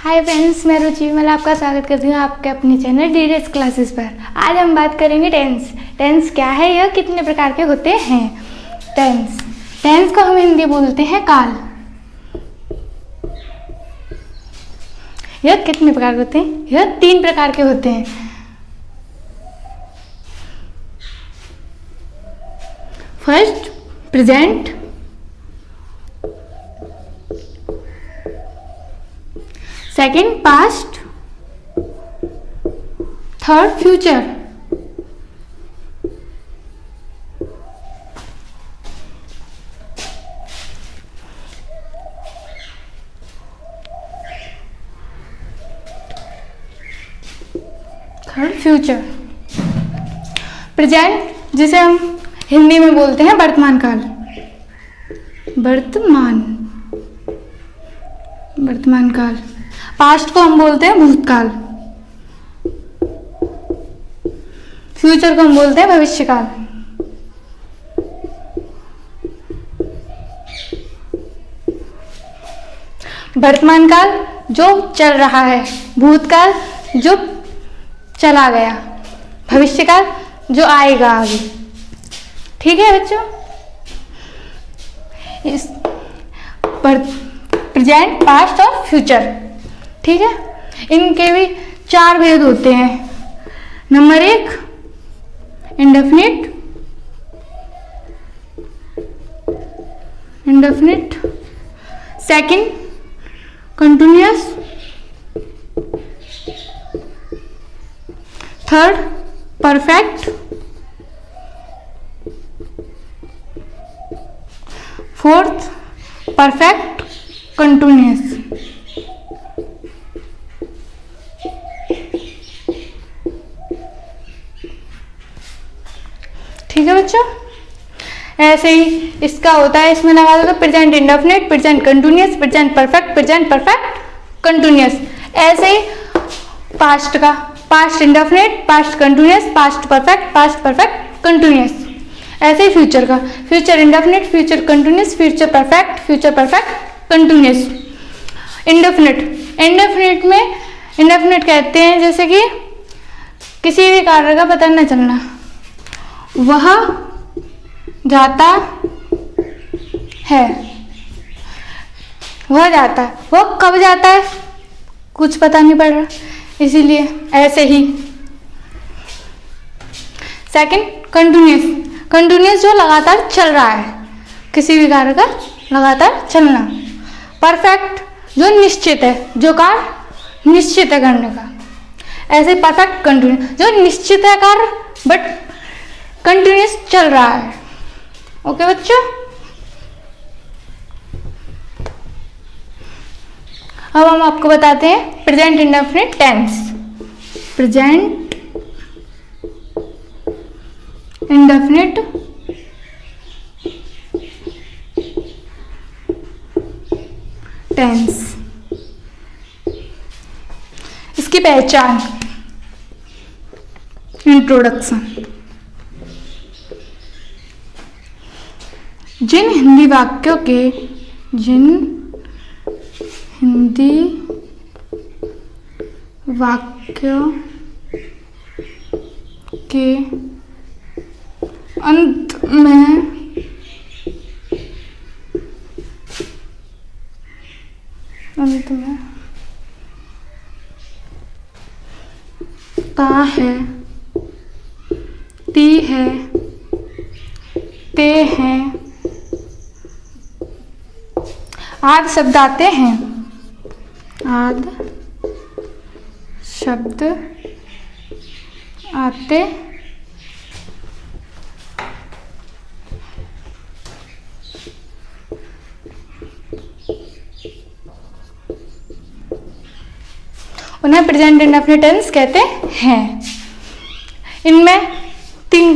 Hi friends, मैं रुचि विमल आपका स्वागत करती हूँ आपके अपने चैनल डीडेस क्लासेस पर। आज हम बात करेंगे टेंस। टेंस क्या है, यह कितने प्रकार के होते हैं। टेंस को हम हिंदी बोलते हैं काल। यह कितने प्रकार के होते हैं, यह 3 प्रकार के होते हैं। First present, second past, third future. Present जिसे हम हिंदी में बोलते हैं वर्तमान काल। वर्तमान काल। पास्ट को हम बोलते हैं भूतकाल। फ्यूचर को हम बोलते हैं भविष्यकाल। वर्तमान काल जो चल रहा है, भूतकाल जो चला गया, भविष्यकाल जो आएगा आगे। ठीक है बच्चों, इस प्रेजेंट, पास्ट और फ्यूचर। ठीक है, इनके भी 4 भेद होते हैं। Number 1 indefinite, second continuous, third perfect, fourth perfect continuous. ठीक है बच्चों, ऐसे ही इसका होता है, इसमें लगा दो तो present indefinite, present continuous, present perfect continuous. ऐसे ही पास्ट का, past indefinite, past continuous, past perfect continuous. ऐसे ही फ्यूचर का, future indefinite, future continuous, future perfect continuous. Indefinite में इंडेफिनिट कहते हैं जैसे कि किसी भी कार्य का पता न चलना, वह जाता है, वह कब जाता है कुछ पता नहीं पड़ रहा, इसीलिए ऐसे ही। सेकंड कंटिन्यूअस जो लगातार चल रहा है, किसी भी कार्य का लगातार चलना। परफेक्ट जो निश्चित है, जो कार्य निश्चित है करने का। ऐसे परफेक्ट कंटिन्यूअस जो निश्चित है कार्य बट कंटिन्यूअस चल रहा है। ओके बच्चों, अब हम आपको बताते हैं present indefinite tense. Present indefinite tense. इसकी पहचान, इंट्रोडक्शन। जिन हिंदी वाक्यों के अंत में ता है, ती है, ते हैं आदि शब्द आते हैं। उन्हें प्रेजेंट इंडेफिनिट टेंस कहते हैं। इनमें 3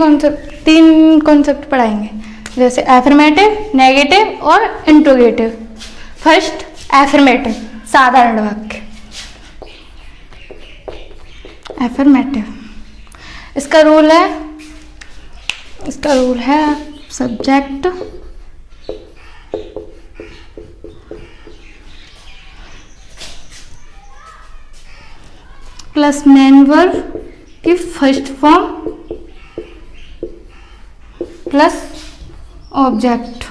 कॉन्सेप्ट पढ़ाएंगे, जैसे एफर्मेटिव, नेगेटिव और इंट्रोगेटिव। फर्स्ट एफर्मेटिव, साधारण वाक्य। एफर्मेटिव, इसका रूल है सब्जेक्ट प्लस मेन वर्ब की फर्स्ट फॉर्म प्लस ऑब्जेक्ट।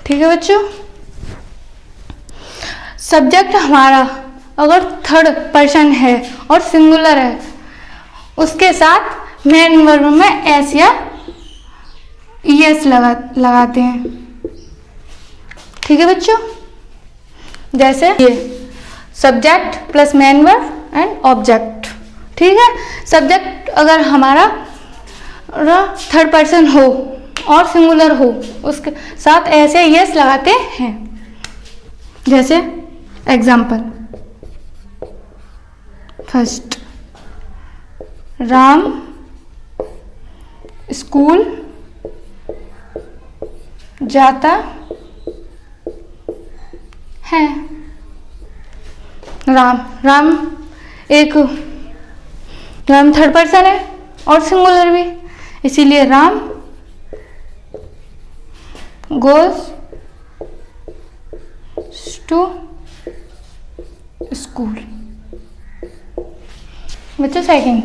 ठीक है बच्चों। सब्जेक्ट हमारा अगर थर्ड पर्सन है और सिंगुलर है, उसके साथ मेन वर्ब में एस या ईएस लगाते हैं। ठीक है बच्चों। जैसे ये subject plus main verb and object. ठीक है। सब्जेक्ट अगर हमारा थर्ड पर्सन हो और सिंगुलर हो, उसके साथ ऐसे यस लगाते हैं। जैसे एग्जाम्पल, फर्स्ट, राम स्कूल जाता है। राम थर्ड पर्सन है और सिंगुलर भी, इसीलिए राम गोज टू स्कूल। बच्चों सेकेंड,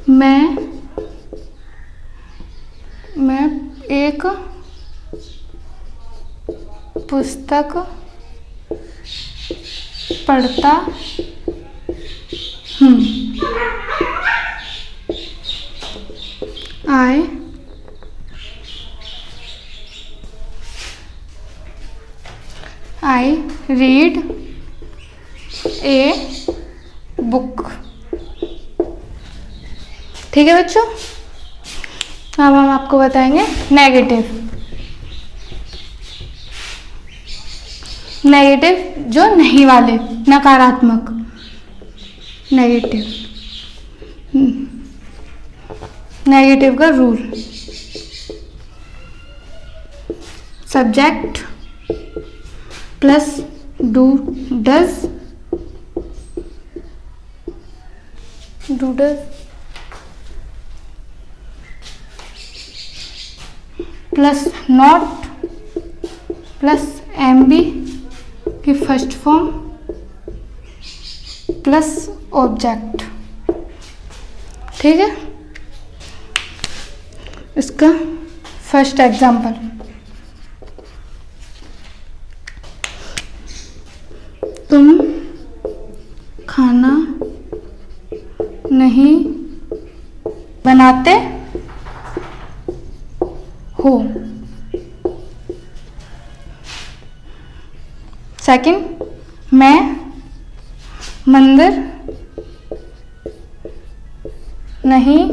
मैं एक पुस्तक पढ़ता हूँ। I read a book। ठीक है बच्चों। अब हम आपको बताएंगे नेगेटिव। नेगेटिव जो नहीं वाले, नकारात्मक। नेगेटिव का rule, subject plus do does plus not plus MB की फर्स्ट फॉर्म प्लस ऑब्जेक्ट। ठीक है। इसका फर्स्ट एग्जाम्पल, तुम खाना नहीं बनाते हो। सेकंड, मैं मंदिर नहीं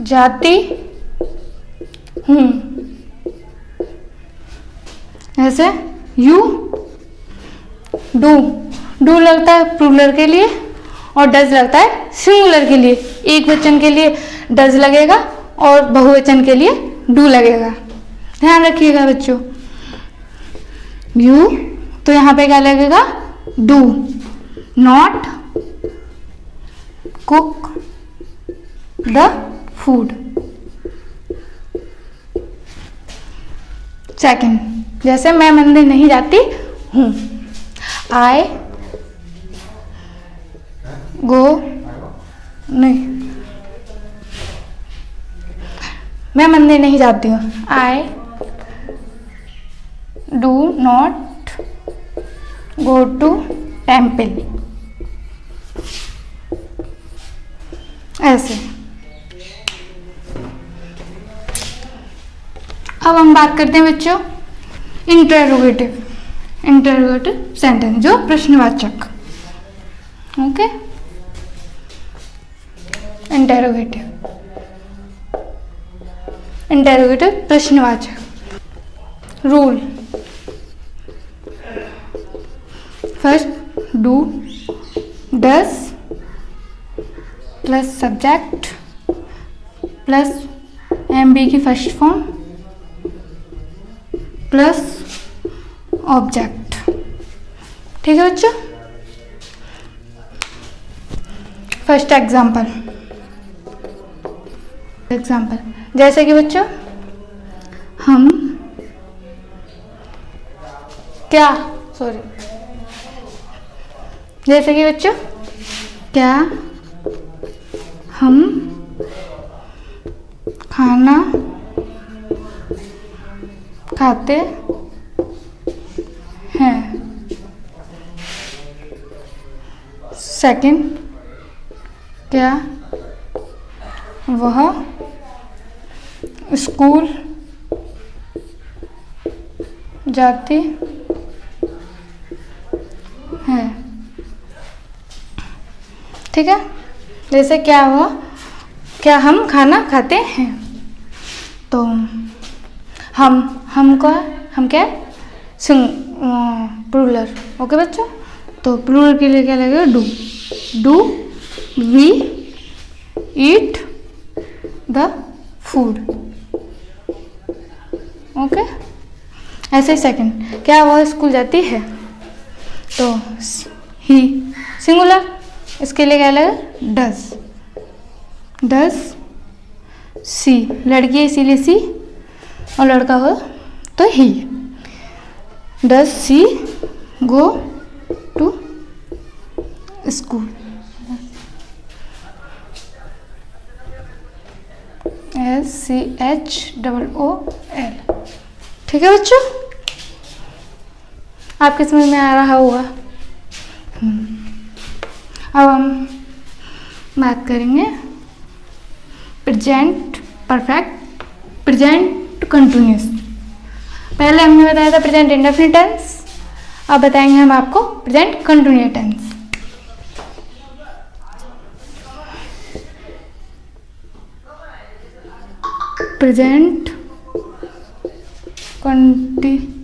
जाती हूँ। ऐसे यू डू लगता है प्लूरल के लिए और डज लगता है सिंगुलर के लिए। एक वचन के लिए डज लगेगा और बहुवचन के लिए डू लगेगा। ध्यान रखिएगा बच्चों। यू तो यहाँ पे क्या लगेगा, do. Not cook the food. Second, जैसे मैं मंदिर नहीं जाती हूँ, आई गो नहीं, मैं मंदिर नहीं जाती हूँ, I do not go to temple. ऐसे। अब हम बात करते हैं बच्चों इंटरोगेटिव सेंटेंस, जो प्रश्नवाचक। ओके। इंटरोगेटिव प्रश्नवाचक। Rule, first do does plus subject plus MB की फर्स्ट फॉर्म प्लस ऑब्जेक्ट। ठीक है बच्चों। फर्स्ट एग्जाम्पल जैसे कि बच्चों, हम सॉरी, जैसे कि बच्चों, क्या हम खाना खाते हैं। सेकंड, क्या वह स्कूल जाते हैं। ठीक है, जैसे क्या हुआ, क्या हम खाना खाते हैं, तो हम क्या प्लूरल। ओके बच्चों, तो प्लूरल के लिए क्या लगेगा, do we eat the food. Okay, ऐसे ही सेकंड, क्या वह स्कूल जाती है, तो ही सिंगुलर, इसके लिए क्या लगेगा, डज सी, लड़की है इसीलिए सी, और लड़का हो तो ही। Does she go to school, SCHOOL। ठीक है बच्चों, आपके समझ में आ रहा होगा। अब हम बात करेंगे प्रेजेंट परफेक्ट, प्रेजेंट कंटिन्यूअस। पहले हमने बताया था प्रेजेंट इंडेफिनिट टेंस, अब बताएंगे हम आपको present continuous tense. Present continuous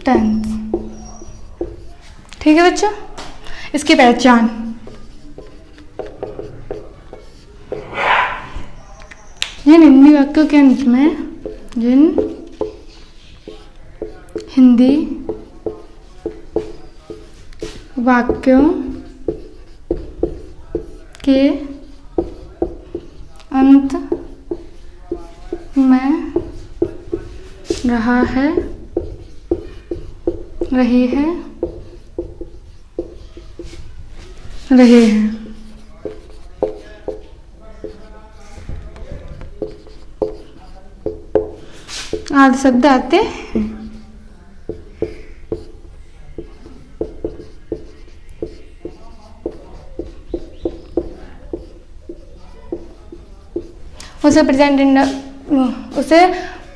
tense. ठीक है बच्चों, इसकी पहचान, जिन हिंदी वाक्यों के अंत में, जिन हिंदी वाक्यों के अंत में रहा है, रही है, रहे हैं। आदि शब्द आते हैं। उसे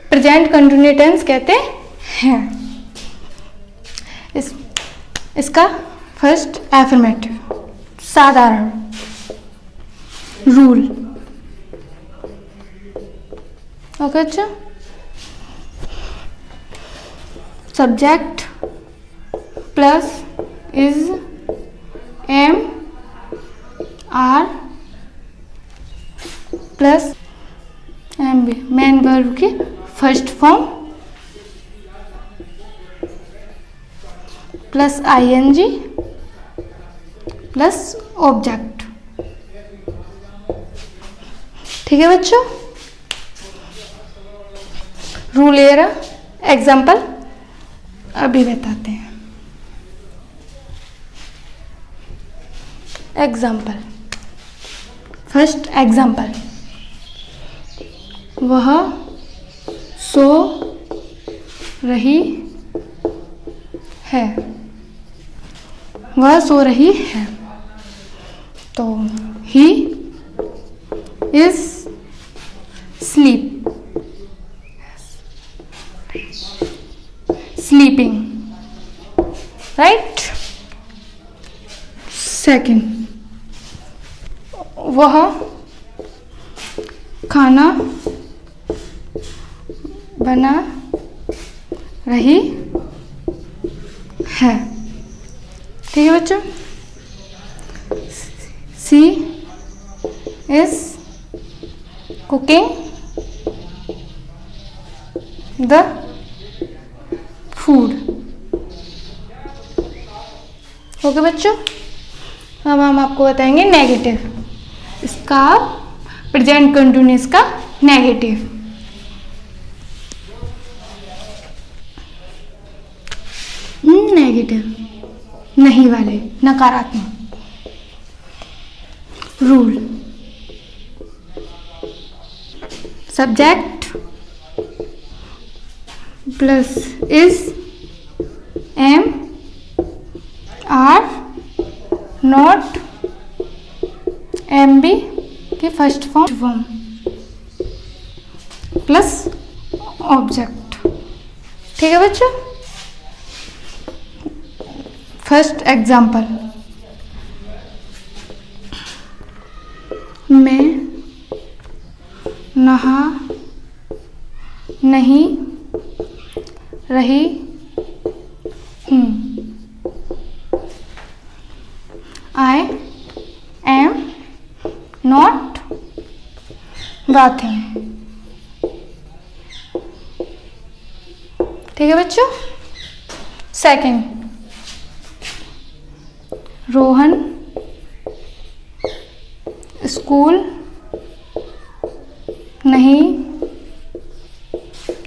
प्रेजेंट कंटिन्यूअस टेंस कहते हैं। इसका फर्स्ट एफर्मेटिव, साधारण रूल। ओके अच्छा, subject plus is am are plus M B, main verb की first form plus ING plus object. ठीक है बच्चों, रूल ले रहा, एग्जाम्पल अभी बताते हैं। एग्जाम्पल, फर्स्ट एग्जाम्पल, वह सो रही है, वह सो रही है, तो he is sleep, sleeping, right. Second, वह खाना बना रही है। ठीक है बच्चों, she is cooking the food. Okay बच्चों, अब हम आपको बताएंगे नेगेटिव, इसका प्रेजेंट कंटिन्यूअस का नेगेटिव, नेगेटिव नहीं वाले, नकारात्मक। Rule, subject plus is am are not M B की फर्स्ट फॉर्म प्लस ऑब्जेक्ट। ठीक है बच्चों। फर्स्ट एग्जाम्पल, मैं नहा नहीं रही हूँ। I am not bathing. ठीक है बच्चों। सेकंड, रोहन स्कूल नहीं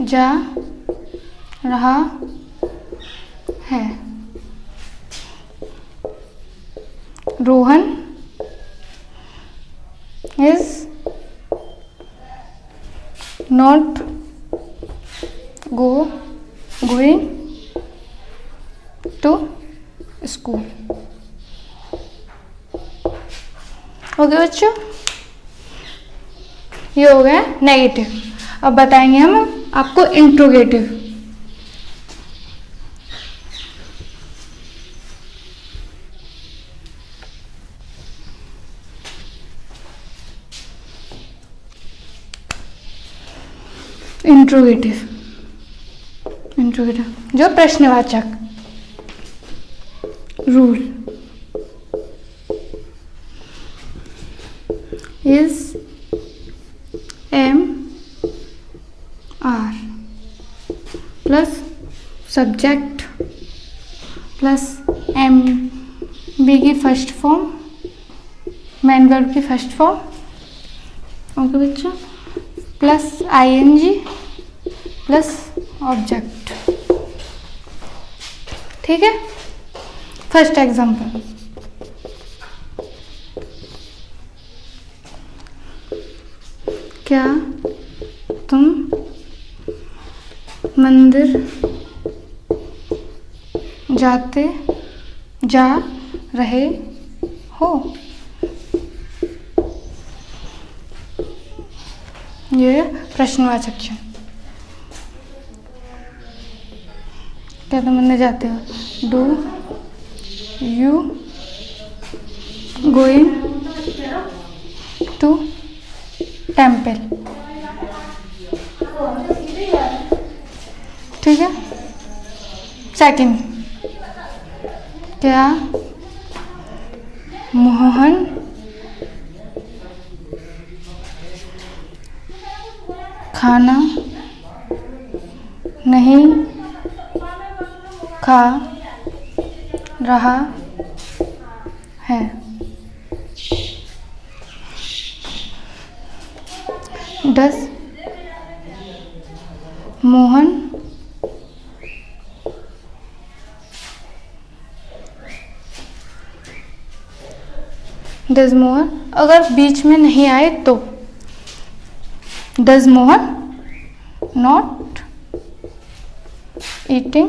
जा रहा है। Rohan is not going to school। Okay बच्चों, ये हो गया नेगेटिव। अब बताएंगे हम आपको इंट्रोगेटिव। इंट्रोगेटिव जो प्रश्नवाचक। Rule, is am are plus subject plus M B की फर्स्ट फॉर्म, मेन वर्ब की फर्स्ट फॉर्म। ओके बच्चों, प्लस आईएनजी प्लस ऑब्जेक्ट। ठीक है। फर्स्ट एग्जाम्पल, क्या तुम मंदिर जा रहे हो? ये प्रश्नवाचक है। क्या तुम मंदिर जाते हो? Do you going to temple. ठीक है। सेकंड, क्या मोहन खाना नहीं खा रहा है? Does मोहन अगर बीच में नहीं आए तो does Mohan not eating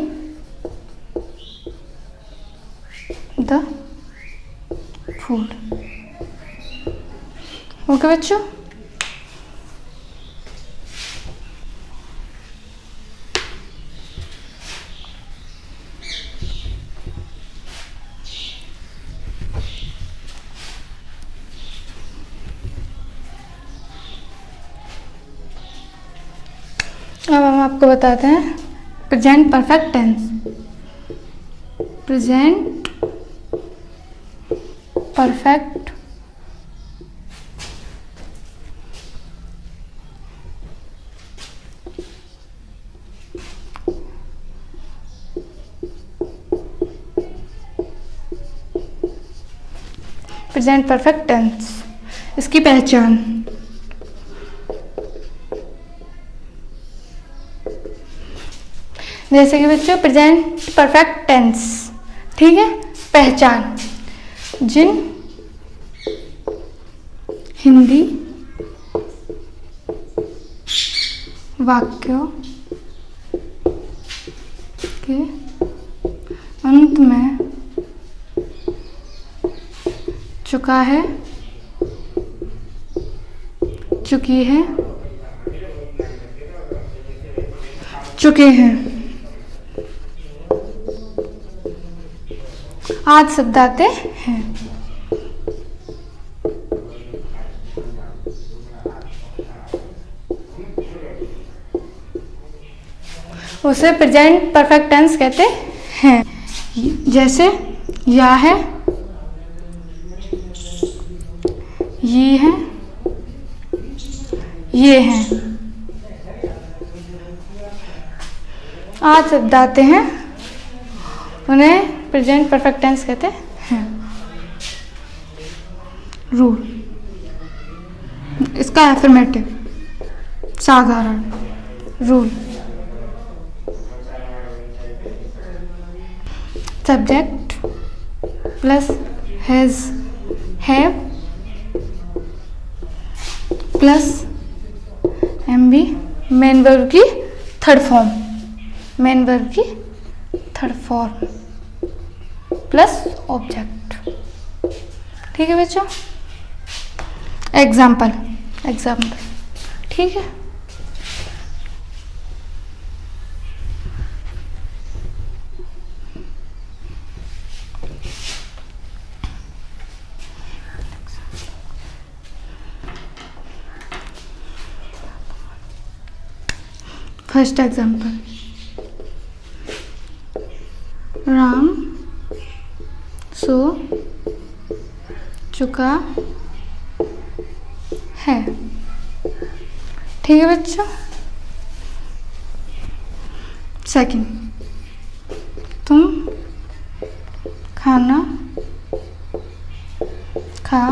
the food. Okay बच्चों। अब हम आपको बताते हैं present perfect tense. Present perfect present perfect tense, इसकी पहचान जैसे कि बच्चों प्रेजेंट परफेक्ट टेंस, ठीक है। पहचान, जिन हिंदी वाक्यों के अंत में चुका है, चुकी है, चुके हैं। आज शब्द आते हैं। उसे प्रेजेंट परफेक्ट टेंस कहते हैं। जैसे या है, ये है, ये हैं। आज शब्द आते हैं, उन्हें प्रेजेंट परफेक्ट टेंस कहते हैं। रूल, इसका एफर्मेटिव, साधारण। Rule, subject plus has, have plus MB, main verb की थर्ड फॉर्म, मेन वर्ब की थर्ड फॉर्म प्लस ऑब्जेक्ट, ठीक है बच्चों। एग्जाम्पल, एग्जाम्पल, ठीक है। फर्स्ट एग्जाम्पल, राम सो चुका है, ठीक है बच्चों। सेकंड, तुम खाना खा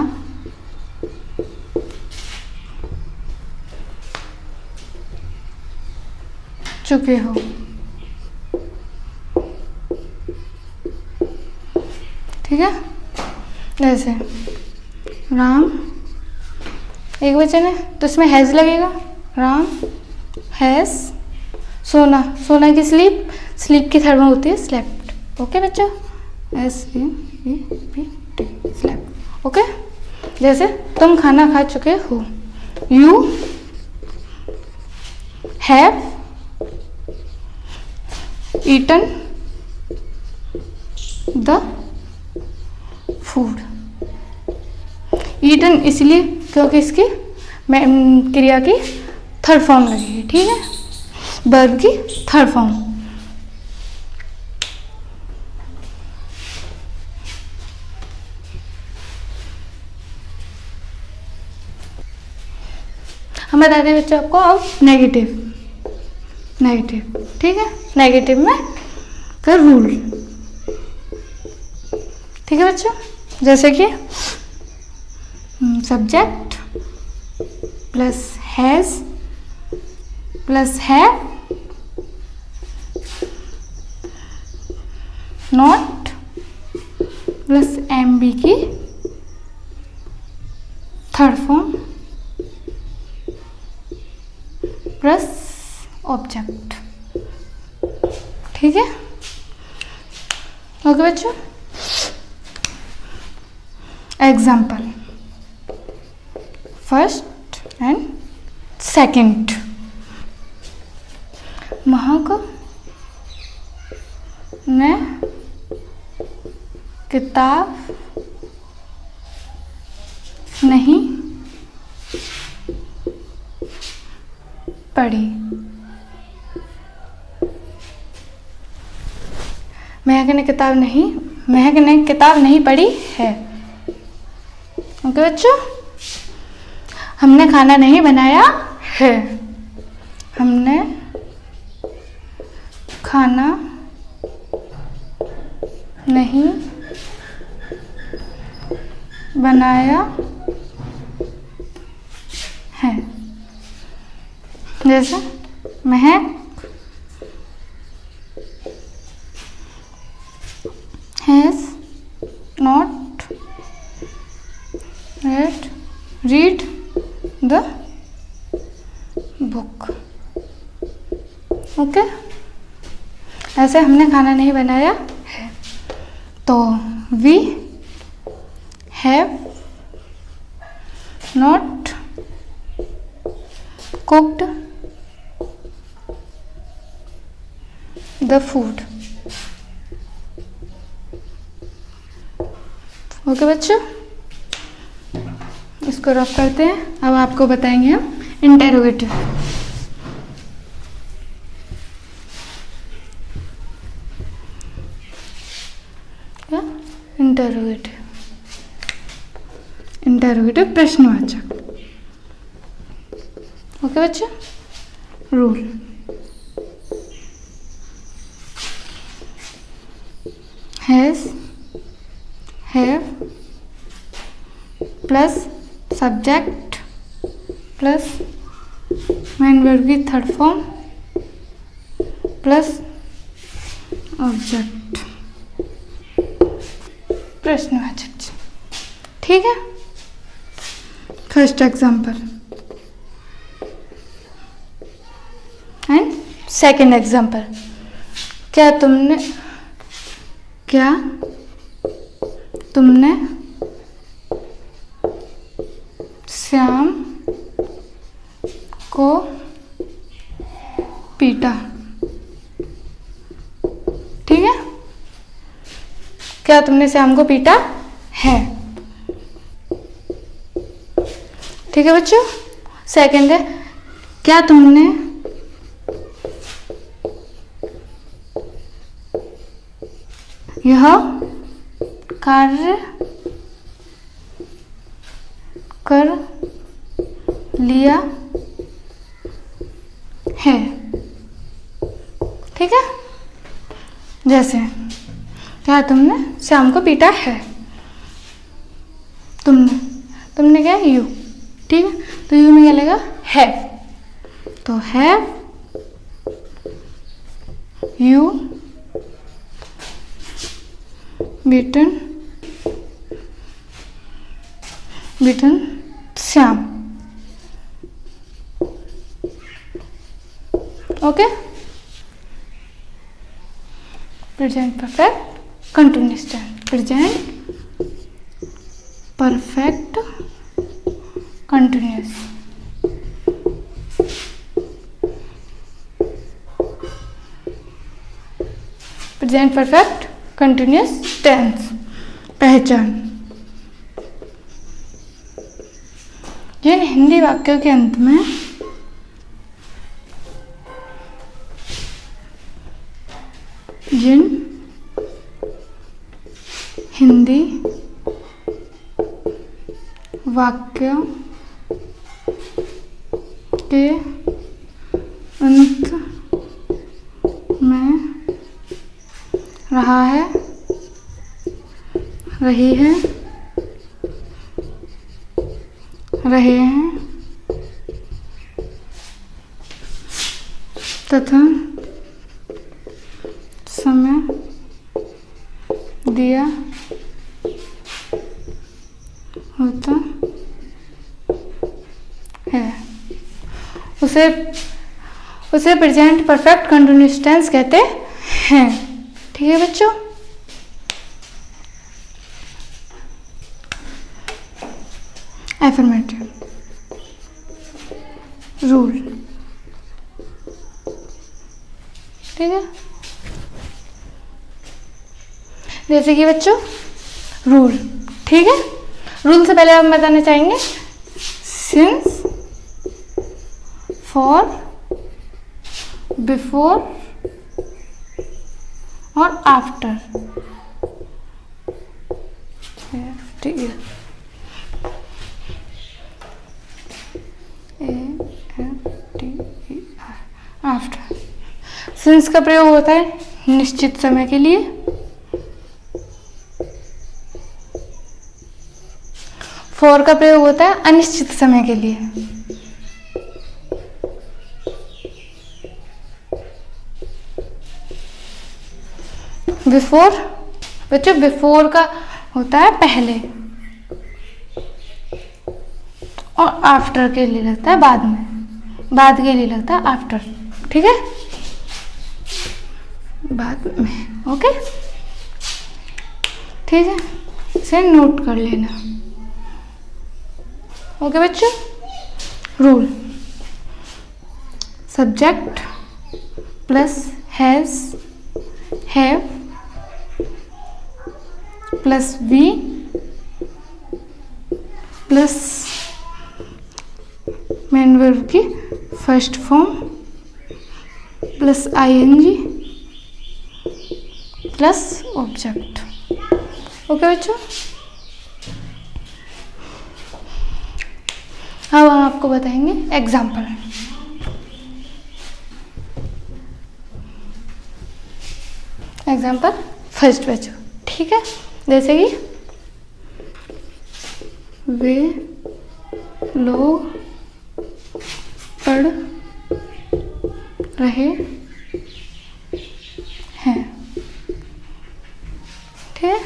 चुके हो, ठीक है। जैसे राम एक वचन है तो इसमें हैज़ लगेगा, राम हैज़ सोना, सोना की स्लीप, स्लीप की थर्ड में होती है स्लेप्ट, ओके बच्चों, SLEPT, स्लेप्ट, ओके। जैसे तुम खाना खा चुके हो, you have eaten the food. Eaten इसलिए क्योंकि इसकी क्रिया की थर्ड फॉर्म लगेगी, ठीक है, वर्ब की थर्ड फॉर्म। हम बताते हैं बच्चों आपको अब नेगेटिव, नेगेटिव, ठीक है। नेगेटिव में का रूल, ठीक है बच्चों। जैसे कि subject plus has plus have not plus MB की थर्ड फॉर्म प्लस ऑब्जेक्ट, ठीक है, ओके बच्चों। एग्जाम्पल, फर्स्ट एंड सेकंड, महक ने किताब नहीं पढ़ी, महक ने किताब नहीं पढ़ी है, ओके बच्चों। हमने खाना नहीं बनाया है, हमने खाना नहीं बनाया है। जैसे महक रीड द बुक। ओके, ऐसे हमने खाना नहीं बनाया है, तो we have not cooked the food. Okay बच्चों, इसको रफ करते हैं। अब आपको बताएंगे हम इंटेरोगेटिव। क्या? इंटेरोगेटिव, इंटेरोगेटिव प्रश्नवाचक। ओके बच्चों, rule has, have plus subject plus main verb की थर्ड फॉर्म प्लस ऑब्जेक्ट, प्रश्नवाचक। ठीक है, first example and second example. क्या तुमने श्याम को पीटा। ठीक है, क्या तुमने श्याम को पीटा है। ठीक है बच्चों, सेकंड है, क्या तुमने यह कार्य कर लिया है। ठीक है, जैसे क्या तुमने श्याम को पीटा है, तुमने क्या, यू। ठीक है, तो यू में क्या लगेगा, है। तो है you beaten Shyam. Okay, present perfect continuous tense, present perfect continuous. Present perfect continuous tense. पहचान, जिन हिंदी वाक्यों के अंत में वाक्यों के अंत में रहा है, रही है, रहे हैं तथा समय दिया होता है, उसे प्रेजेंट परफेक्ट कंटिन्यूअस टेंस कहते हैं। ठीक है बच्चों, एफर्मेटिव रूल। ठीक है, जैसे कि बच्चों रूल। ठीक है, रूल से पहले हम बताना चाहेंगे सिंस, फॉर, बिफोर और आफ्टर। आफ्टर। सिंस का प्रयोग होता है निश्चित समय के लिए, फॉर का प्रयोग होता है अनिश्चित समय के लिए, बिफोर बच्चों बिफोर का होता है पहले, और आफ्टर के लिए लगता है बाद में, बाद के लिए लगता है आफ्टर, ठीक है, बाद में, ओके, ठीक है, इसे नोट कर लेना, ओके बच्चों। Rule, subject plus has have plus V plus main verb की first form plus ING plus object, okay बच्चों। अब हम आपको बताएंगे एग्जाम्पल। एग्जाम्पल फर्स्ट बच्चों, ठीक है, जैसे कि वे लोग पढ़ रहे हैं, ठीक है,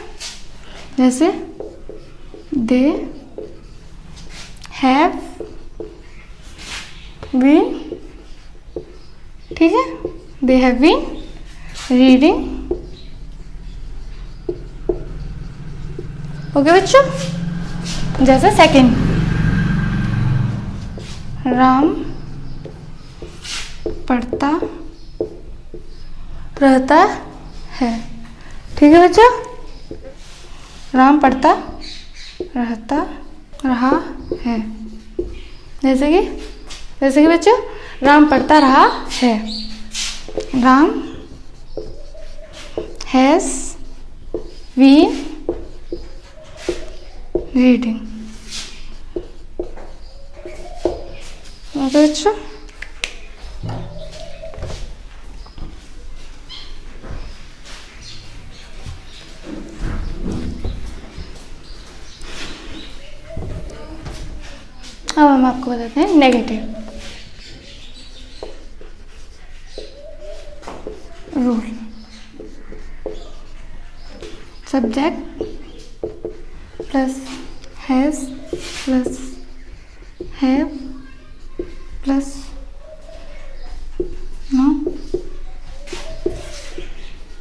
जैसे दे हैव बीन, ठीक है, they have been reading, okay बच्चों। जैसे सेकंड, राम पढ़ता रहता है, ठीक है बच्चों, राम पढ़ता रहता रहा है, जैसे कि बच्चों राम पढ़ता रहा है, Ram has been reading, okay बच्चों। अब हम आपको बताते हैं negative rule. Subject plus has plus have plus no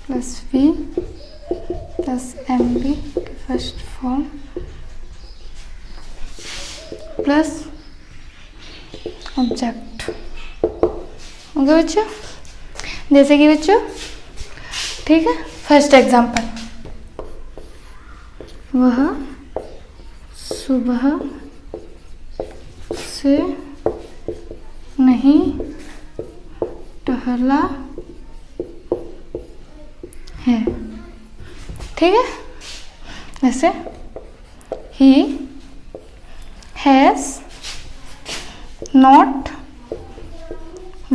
plus V plus M B की first form plus object, okay बच्चों। जैसे कि बच्चों, ठीक है, फर्स्ट एग्जांपल, वह सुबह से नहीं टहला है, ठीक है, जैसे ही has not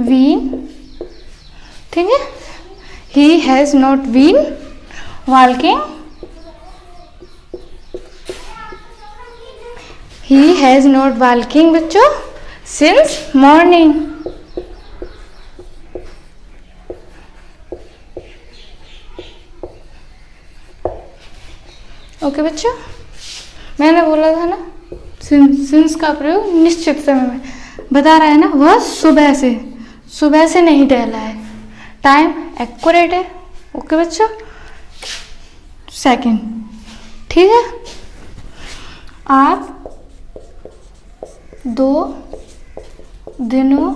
been, ठीक है, he has not been walking, he has not walking बच्चों since morning, ओके बच्चों। मैंने बोला था ना सिंस का प्रयोग निश्चित समय में, बता रहा है ना, वह सुबह से नहीं टहला है, टाइम एक्यूरेट है, ओके बच्चों। सेकंड, ठीक है, आप 2 दिनों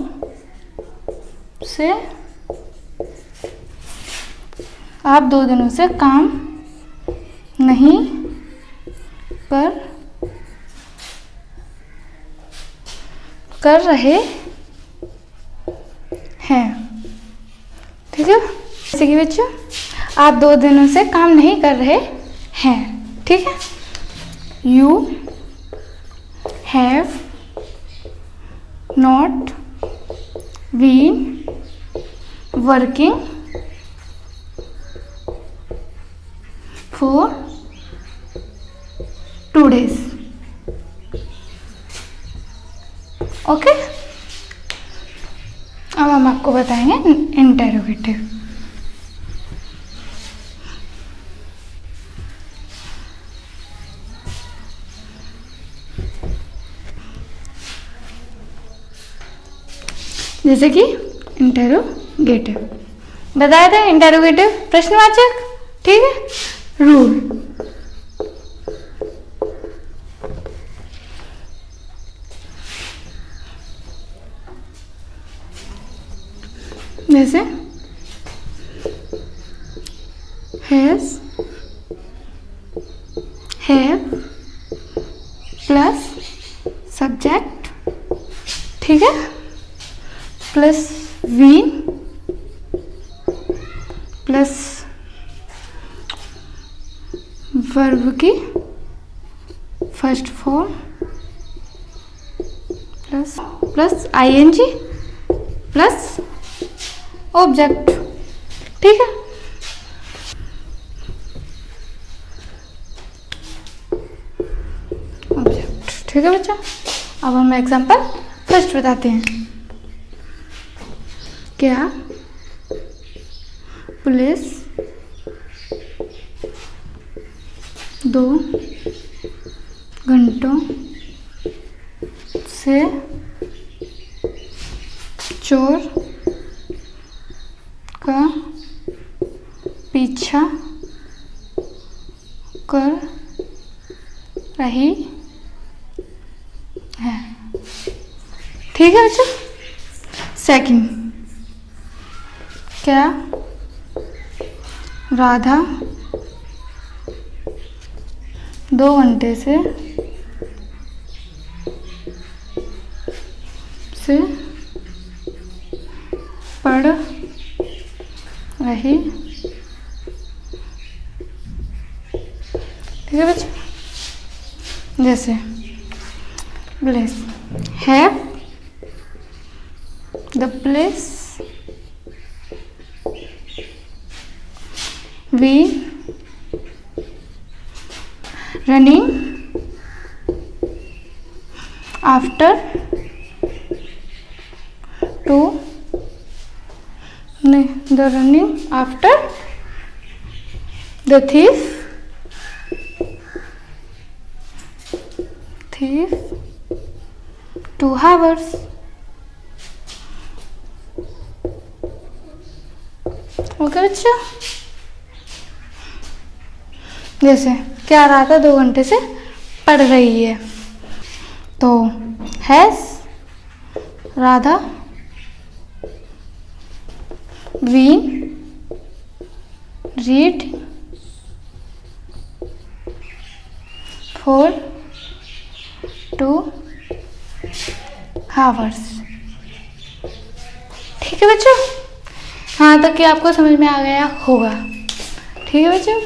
से काम नहीं कर रहे हैं, ठीक है, जैसे कि बच्चों आप 2 दिनों से काम नहीं कर रहे हैं, ठीक है, you have not been working for 2 days, okay. अब हम आपको बताएंगे इंटेरोगेटिव। जैसे कि इंटेरोगेटिव, बताया था इंटेरोगेटिव प्रश्नवाचक, ठीक है। रूल, जैसे हैज, हैव प्लस सब्जेक्ट, ठीक है, प्लस वीन प्लस वर्ब की first form plus ING plus object, ठीक है। ऑब्जेक्ट, ठीक है बच्चा। अब हम एग्जांपल फर्स्ट बताते हैं। क्या पुलिस 2 घंटों से चोर का पीछा कर रही है, ठीक है बच्चा। सेकंड, क्या राधा 2 घंटे से पढ़ रही, ठीक है बच्चा। जैसे place, have the place we running after to the running after the thief 2 hours, okay बच्चा। जैसे क्या राधा 2 घंटे से पढ़ रही है, तो has Radha been read for 2 hours, ठीक है बच्चों। हाँ तक कि आपको समझ में आ गया होगा, ठीक है बच्चों।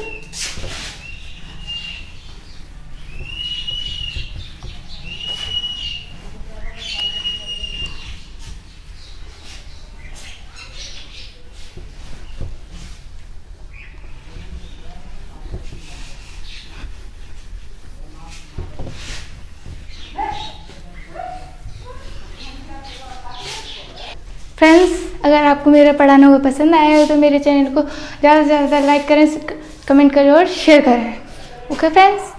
फ्रेंड्स, अगर आपको मेरा पढ़ाना हुआ पसंद आया हो तो मेरे चैनल को ज़्यादा से ज़्यादा लाइक करें, कमेंट करें और शेयर करें, ओके फ्रेंड्स।